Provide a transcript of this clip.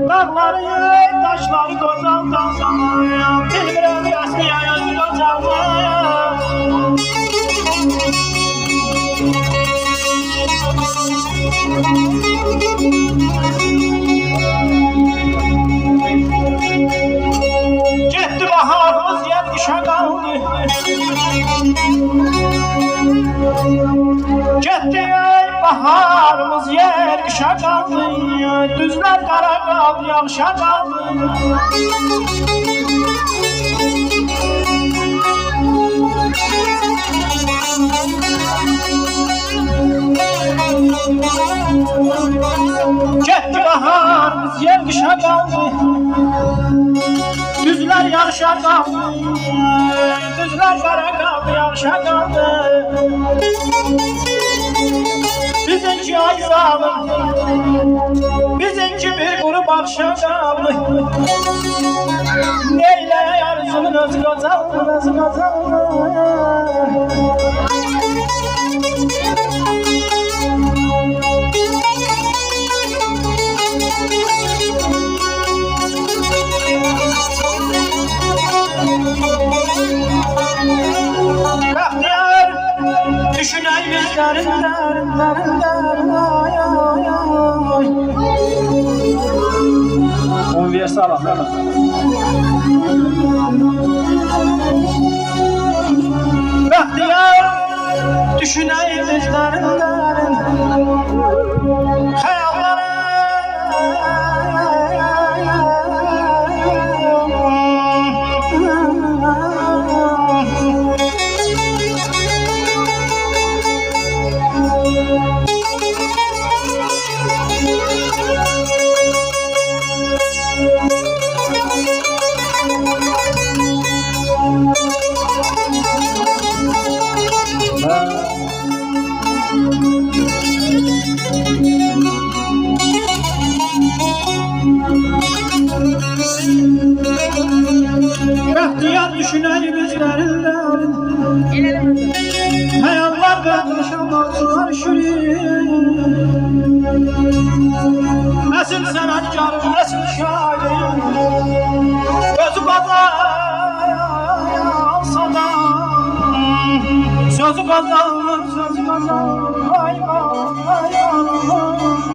Dağları, taşları qocaldan sana, bilmirəm bəsli yayası qocaldan. Getdi baharımız yer qışa qaldı. Getdi baharımız yer qışa qaldı. Düzlər qara qaldı, yağışa qaldı. Getdi baharımız yer qışa qaldı. Düzlər yağışa qaldı. Düzlər qara qaldı, yağışa qaldı. Bizimki ay zalım, bizimki bir quru bakşa qaldı. Neylə yarısının özü qazanır, özü qazanır. Düşüney bizlerin derin derin derin ay ay ay. On verse alalım. Bahtiyar düşüney bizlerin derin hayalları. Bahtiyar düşüney bizlerin derin hayallar katlaşamaz şirin. Nesil sanatkarım, nesil şairim, gözü kazansa da sözü kazanır, sözü kazanır. Ay ay ay ay.